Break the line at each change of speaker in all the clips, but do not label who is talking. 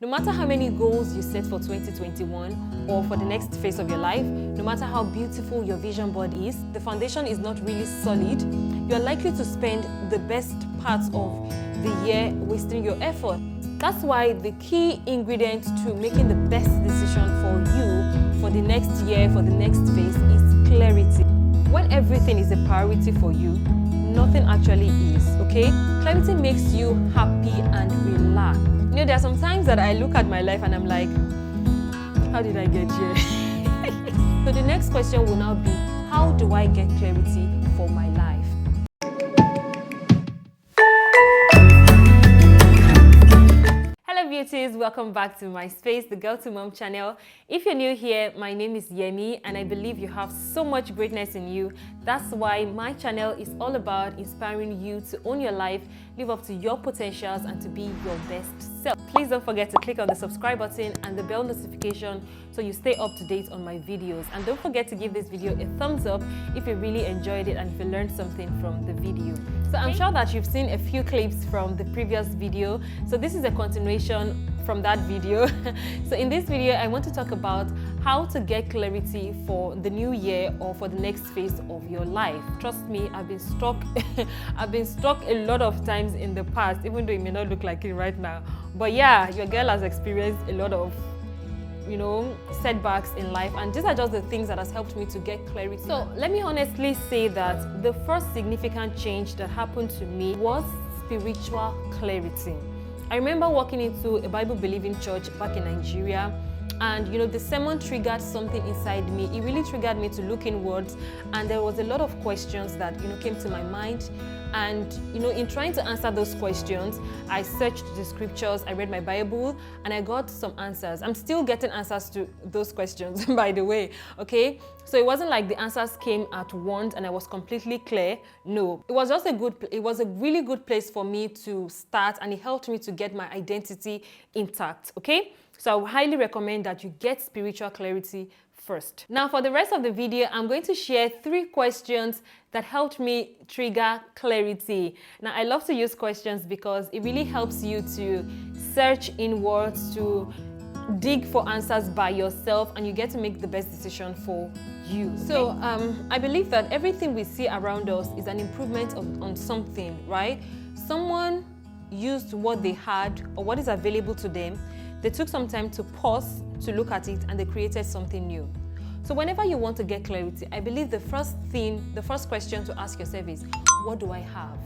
No matter how many goals you set for 2021 or for the next phase of your life, no matter how beautiful your vision board is, the foundation is not really solid, you're likely to spend the best parts of the year wasting your effort. That's why the key ingredient to making the best decision for you for the next year, for the next phase, is clarity. When everything is a priority for you, nothing actually is, okay? Clarity makes you happy and relaxed. You know, there are some times that I look at my life and I'm like, how did I get here? So the next question will now be, how do I get clarity for my life? Hello beauties, welcome back to my space, the Girl to Mom channel. If you're new here, my name is Yemi and I believe you have so much greatness in you. That's why my channel is all about inspiring you to own your life, live up to your potentials and to be your best self. Please don't forget to click on the subscribe button and the bell notification so you stay up to date on my videos. And don't forget to give this video a thumbs up if you really enjoyed it and if you learned something from the video. So I'm sure that you've seen a few clips from the previous video. So this is a continuation from that video. So in this video, I want to talk about how to get clarity for the new year or for the next phase of your life. Trust me, I've been stuck I've been stuck a lot of times in the past, even though it may not look like it right now. But yeah, your girl has experienced a lot of setbacks in life, and these are just the things that has helped me to get clarity. So let me honestly say that the first significant change that happened to me was spiritual clarity. I remember walking into a Bible-believing church back in Nigeria, and the sermon triggered something inside me. It really triggered me to look inwards, and there was a lot of questions that came to my mind. And in trying to answer those questions, I searched the scriptures, I read my Bible, and I got some answers. I'm still getting answers to those questions, by the way, okay? So it wasn't like the answers came at once and I was completely clear. No, it was just it was a really good place for me to start, and it helped me to get my identity intact, okay? So I would highly recommend that you get spiritual clarity first. Now for the rest of the video, I'm going to share 3 questions that helped me trigger clarity. Now I love to use questions because it really helps you to search inwards, to dig for answers by yourself, and you get to make the best decision for you. So I believe that everything we see around us is an improvement on something, right? Someone used what they had or what is available to them. They took some time to pause, to look at it, and they created something new. So whenever you want to get clarity, I believe the first question to ask yourself is, what do I have?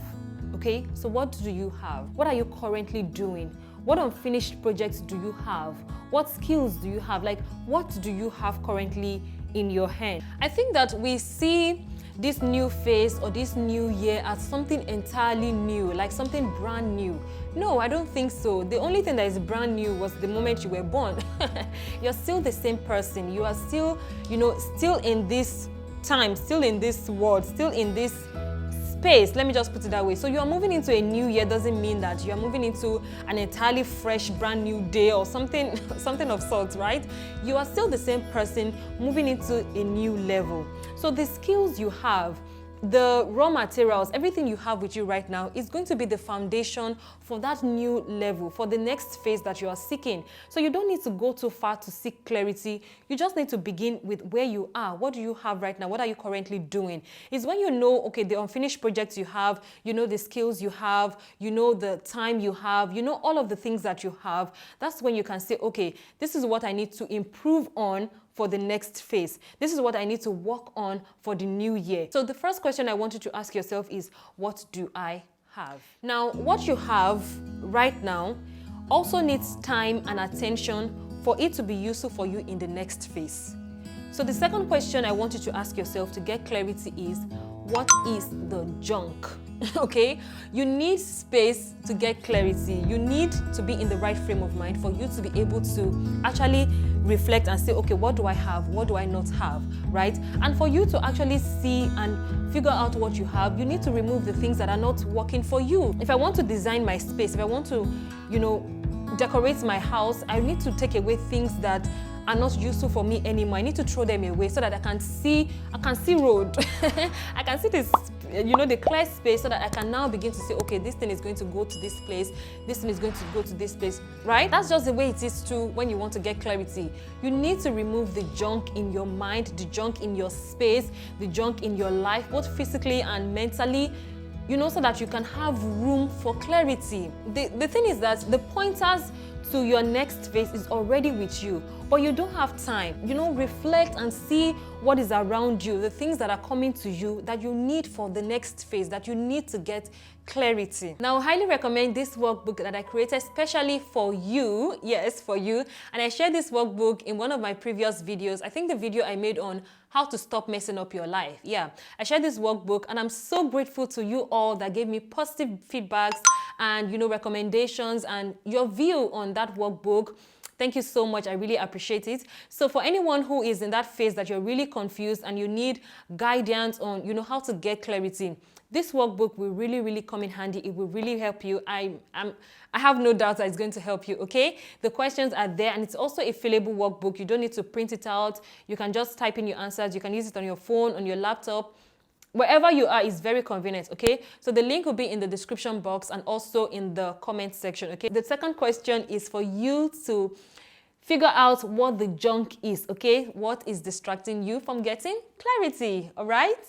Okay, so what do you have? What are you currently doing? What unfinished projects do you have? What skills do you have? Like, what do you have currently in your hand? I think that we see this new phase or this new year as something entirely new, like something brand new. No, I don't think so. The only thing that is brand new was the moment you were born. You're still the same person. You are still, still in this time, still in this world, still in this space. Let me just put it that way. So you are moving into a new year doesn't mean that you are moving into an entirely fresh, brand new day or something of sorts, right? You are still the same person moving into a new level. So the skills you have, the raw materials, everything you have with you right now is going to be the foundation for that new level, for the next phase that you are seeking. So you don't need to go too far to seek clarity. You just need to begin with where you are. What do you have right now? What are you currently doing? It's when okay, the unfinished projects you have, the skills you have, the time you have, all of the things that you have. That's when you can say, okay, this is what I need to improve on for the next phase. This is what I need to work on for the new year. So the first question I want you to ask yourself is, what do I have? Now, what you have right now also needs time and attention for it to be useful for you in the next phase. So the second question I want you to ask yourself to get clarity is, what is the junk? Okay, you need space to get clarity. You need to be in the right frame of mind for you to be able to actually reflect and say, okay, what do I have? What do I not have? Right? And for you to actually see and figure out what you have, you need to remove the things that are not working for you. If I want to design my space, if I want to, decorate my house, I need to take away things that are not useful for me anymore. I need to throw them away so that I can see road. I can see the clear space so that I can now begin to say, okay, this thing is going to go to this place, this thing is going to go to this place, right? That's just the way it is too when you want to get clarity. You need to remove the junk in your mind, the junk in your space, the junk in your life, both physically and mentally, so that you can have room for clarity. The thing is that the pointers to your next phase is already with you, but you don't have time. Reflect and see what is around you, the things that are coming to you that you need for the next phase, that you need to get clarity. Now, I highly recommend this workbook that I created specially for you. Yes, for you. And I shared this workbook in one of my previous videos. I think the video I made on how to stop messing up your life. Yeah, I shared this workbook, and I'm so grateful to you all that gave me positive feedbacks and recommendations and your view on that workbook. Thank you so much. I really appreciate it. So for anyone who is in that phase that you're really confused and you need guidance on how to get clarity, this workbook will really come in handy. It will really help you. I have no doubt that it's going to help you, okay? The questions are there, and it's also a fillable workbook. You don't need to print it out. You can just type in your answers. You can use it on your phone, on your laptop. Wherever you are is very convenient, okay? So the link will be in the description box and also in the comment section, okay? The second question is for you to figure out what the junk is, okay? What is distracting you from getting clarity, all right?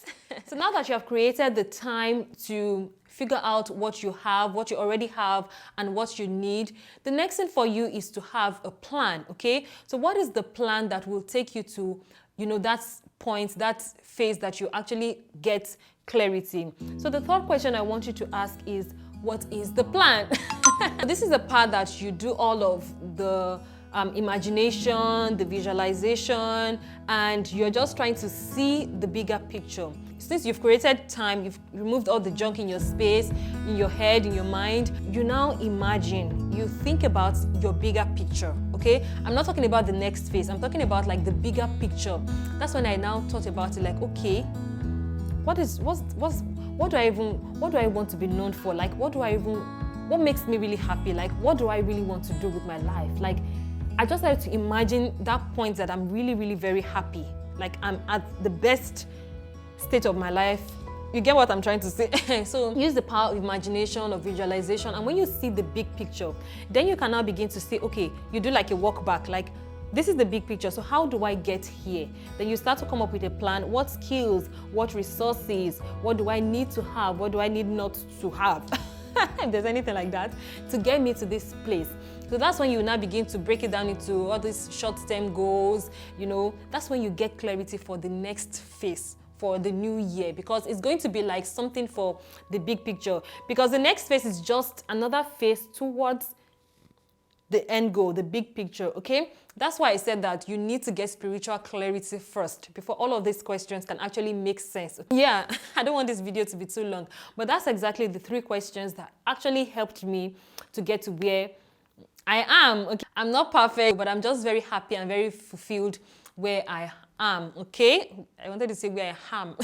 So now that you have created the time to figure out what you have, what you already have, and what you need, the next thing for you is to have a plan, okay? So what is the plan that will take you to, that point, that phase that you actually get clarity? So the third question I want you to ask is, what is the plan? This is the part that you do all of the imagination, the visualization, and you're just trying to see the bigger picture. Since you've created time, you've removed all the junk in your space, in your head, in your mind, you now imagine, you think about your bigger picture, okay? I'm not talking about the next phase, I'm talking about like the bigger picture. That's when I now thought about it, like, okay, what do I want to be known for? Like, what makes me really happy? Like, what do I really want to do with my life? Like, I just started to imagine that point that I'm really very happy. Like, I'm at the best state of my life. You get what I'm trying to say? So use the power of imagination, of visualization, and when you see the big picture, then you can now begin to say, okay, you do like a walk back, like, this is the big picture, so how do I get here? Then you start to come up with a plan. What skills, what resources, what do I need to have, what do I need not to have? If there's anything like that, to get me to this place. So that's when you now begin to break it down into all these short-term goals, that's when you get clarity for the next phase, for the new year, because it's going to be like something for the big picture, because the next phase is just another phase towards the end goal, the big picture, okay? That's why I said that you need to get spiritual clarity first before all of these questions can actually make sense. Yeah, I don't want this video to be too long, but that's exactly the 3 questions that actually helped me to get to where I am. Okay, I'm not perfect, but I'm just very happy and very fulfilled where I am, okay? I wanted to say where I am.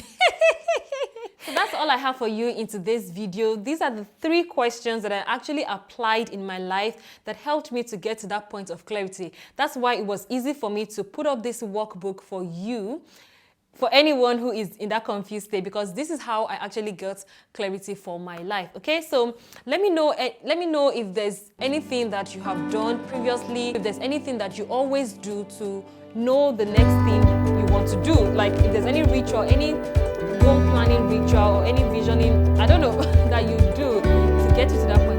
So that's all I have for you in today's video. These are the 3 questions that I actually applied in my life that helped me to get to that point of clarity. That's why it was easy for me to put up this workbook for you, for anyone who is in that confused state, because this is how I actually got clarity for my life. Okay, so let me know if there's anything that you have done previously, if there's anything that you always do to know the next thing you want to do, like if there's any ritual, any goal planning ritual, or any visioning, I don't know, that you do to get you to that point